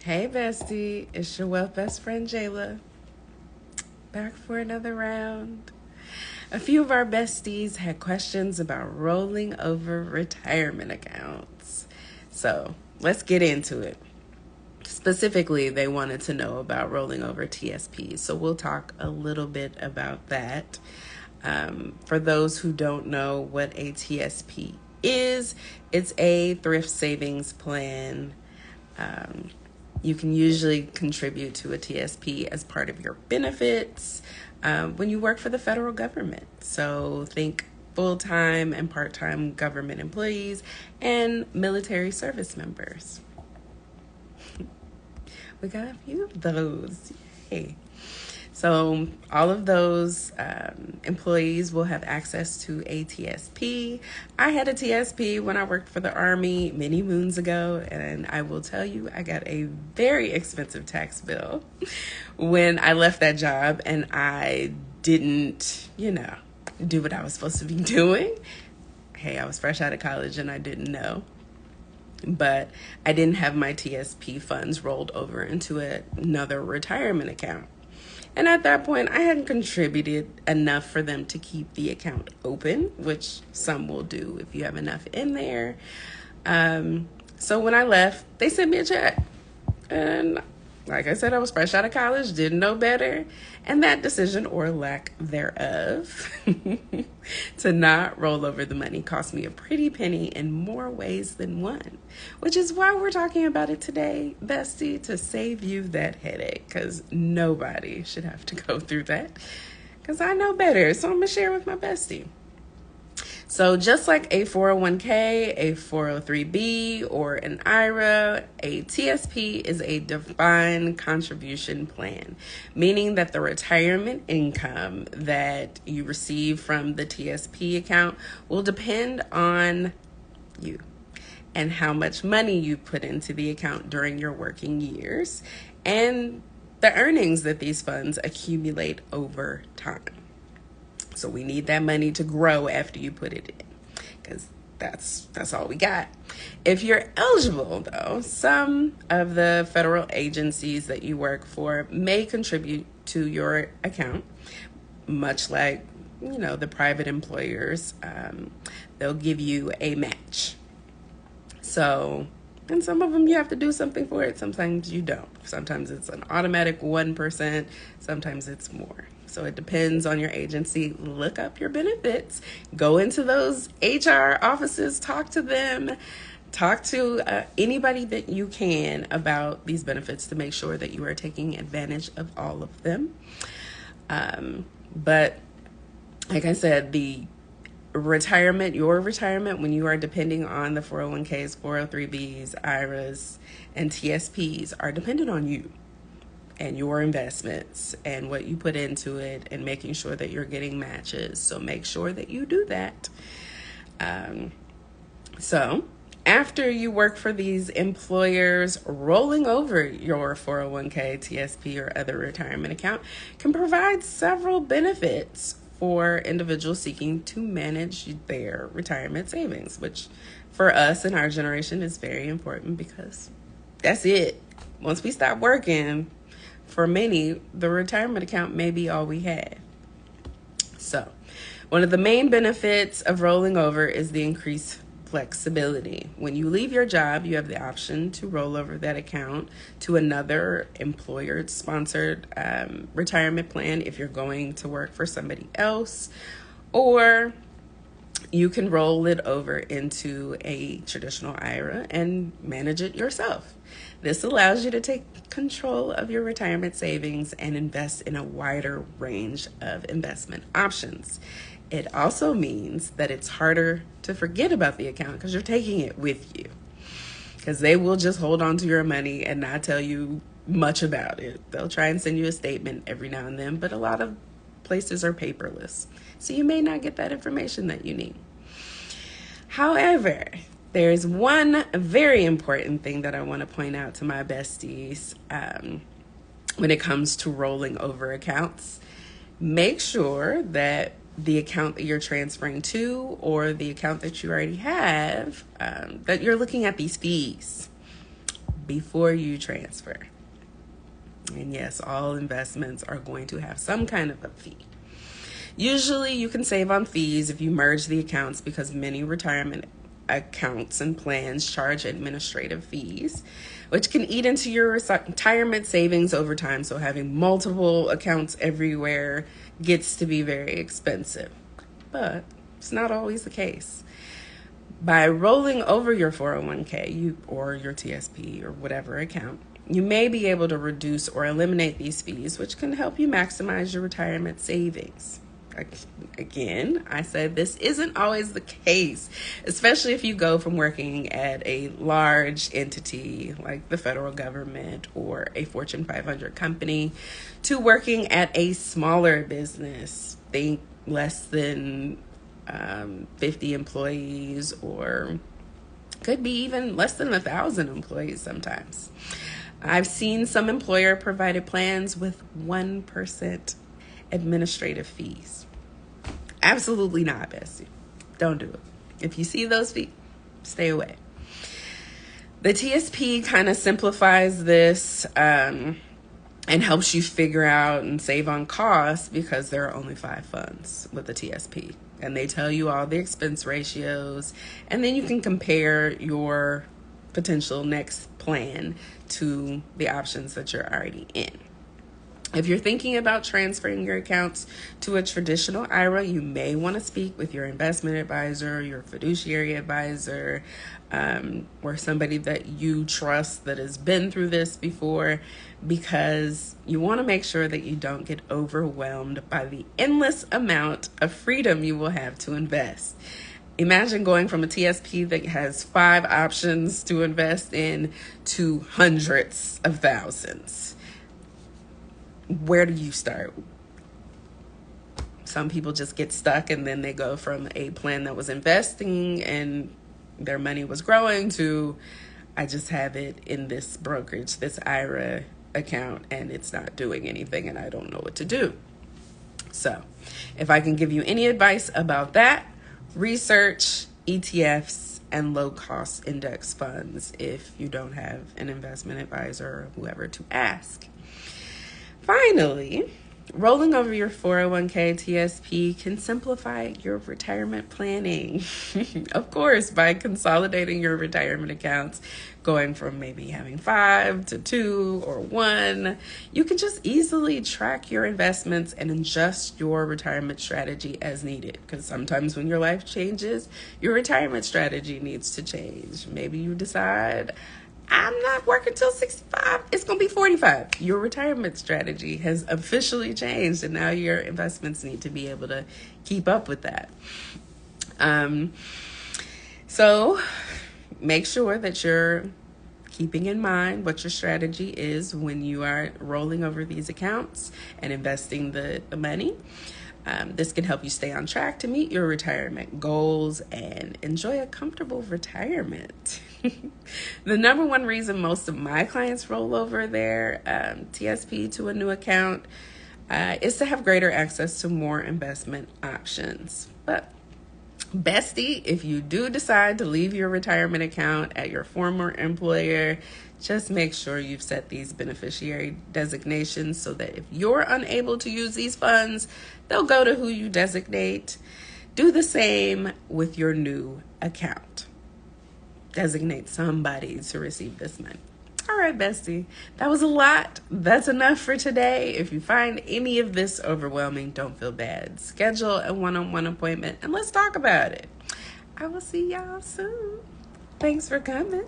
Hey bestie, it's your wealth best friend Jayla. Back for another round. A few of our besties had questions about rolling over retirement accounts. So let's get into it. Specifically, they wanted to know about rolling over TSPs. So we'll talk a little bit about that. For those who don't know what a TSP is, it's a thrift savings plan. You can usually contribute to a TSP as part of your benefits when you work for the federal government. So think full-time and part-time government employees and military service members. We got a few of those. Yay. So all of those employees will have access to a TSP. I had a TSP when I worked for the Army many moons ago, and I will tell you, I got a very expensive tax bill when I left that job and I didn't, do what I was supposed to be doing. Hey, I was fresh out of college and I didn't know. But I didn't have my TSP funds rolled over into another retirement account. And at that point, I hadn't contributed enough for them to keep the account open, which some will do if you have enough in there. So when I left, they sent me a check. And like I said, I was fresh out of college, didn't know better. And that decision, or lack thereof, to not roll over the money cost me a pretty penny in more ways than one. Which is why we're talking about it today, bestie, to save you that headache. Because nobody should have to go through that. Because I know better, so I'm going to share with my bestie. So just like a 401k, a 403b, or an IRA, a TSP is a defined contribution plan, meaning that the retirement income that you receive from the TSP account will depend on you and how much money you put into the account during your working years and the earnings that these funds accumulate over time. So we need that money to grow after you put it in, because that's all we got. If you're eligible, though, some of the federal agencies that you work for may contribute to your account, much like, the private employers. They'll give you a match. So, and some of them you have to do something for it. Sometimes you don't. Sometimes it's an automatic 1%. Sometimes it's more. So it depends on your agency. Look up your benefits. Go into those HR offices. Talk to them. Talk to anybody that you can about these benefits to make sure that you are taking advantage of all of them. But like I said, your retirement, when you are depending on the 401ks, 403bs, IRAs, and TSPs, are dependent on you and your investments and what you put into it and making sure that you're getting matches. So make sure that you do that. So after you work for these employers, rolling over your 401k, TSP, or other retirement account can provide several benefits for individuals seeking to manage their retirement savings, which for us in our generation is very important because that's it. Once we stop working, for many, the retirement account may be all we have. So, one of the main benefits of rolling over is the increased flexibility. When you leave your job, you have the option to roll over that account to another employer-sponsored retirement plan if you're going to work for somebody else, or you can roll it over into a traditional IRA and manage it yourself. This allows you to take control of your retirement savings and invest in a wider range of investment options. It also means that it's harder to forget about the account because you're taking it with you. Because they will just hold on to your money and not tell you much about it. They'll try and send you a statement every now and then, but a lot of places are paperless. So you may not get that information that you need. However, there's one very important thing that I want to point out to my besties when it comes to rolling over accounts. Make sure that the account that you're transferring to or the account that you already have, that you're looking at these fees. before you transfer. And yes, all investments are going to have some kind of a fee. Usually you can save on fees if you merge the accounts, because many retirement accounts and plans charge administrative fees, which can eat into your retirement savings over time. So having multiple accounts everywhere gets to be very expensive, but it's not always the case. By rolling over your 401k or your TSP or whatever account, you may be able to reduce or eliminate these fees, which can help you maximize your retirement savings. Again, I said this isn't always the case, especially if you go from working at a large entity like the federal government or a Fortune 500 company to working at a smaller business. Think less than 50 employees, or could be even less than 1,000 employees sometimes. I've seen some employer provided plans with 1% administrative fees. Absolutely not, bestie. Don't do it. If you see those fees, stay away. The TSP kind of simplifies this and helps you figure out and save on costs, because there are only 5 funds with the TSP. And they tell you all the expense ratios, and then you can compare your potential next plan to the options that you're already in. If you're thinking about transferring your accounts to a traditional IRA, you may want to speak with your investment advisor, your fiduciary advisor, or somebody that you trust that has been through this before, because you want to make sure that you don't get overwhelmed by the endless amount of freedom you will have to invest. Imagine going from a TSP that has 5 options to invest in to hundreds of thousands. Where do you start? Some people just get stuck, and then they go from a plan that was investing and their money was growing to, I just have it in this brokerage, this IRA account, and it's not doing anything and I don't know what to do. So if I can give you any advice about that, research ETFs and low-cost index funds if you don't have an investment advisor or whoever to ask. Finally, rolling over your 401k TSP can simplify your retirement planning. Of course, by consolidating your retirement accounts, going from maybe having 5 to 2 or 1, you can just easily track your investments and adjust your retirement strategy as needed. Because sometimes when your life changes, your retirement strategy needs to change. Maybe you decide, I'm not working till 65. It's going to be 45. Your retirement strategy has officially changed, and now your investments need to be able to keep up with that. So make sure that you're keeping in mind what your strategy is when you are rolling over these accounts and investing the money. This can help you stay on track to meet your retirement goals and enjoy a comfortable retirement. The number one reason most of my clients roll over their TSP to a new account is to have greater access to more investment options. But bestie, if you do decide to leave your retirement account at your former employer, just make sure you've set these beneficiary designations so that if you're unable to use these funds, they'll go to who you designate. Do the same with your new account. Designate somebody to receive this money. All right, bestie, that was a lot. That's enough for today. If you find any of this overwhelming, don't feel bad. Schedule a one-on-one appointment and let's talk about it. I will see y'all soon. Thanks for coming.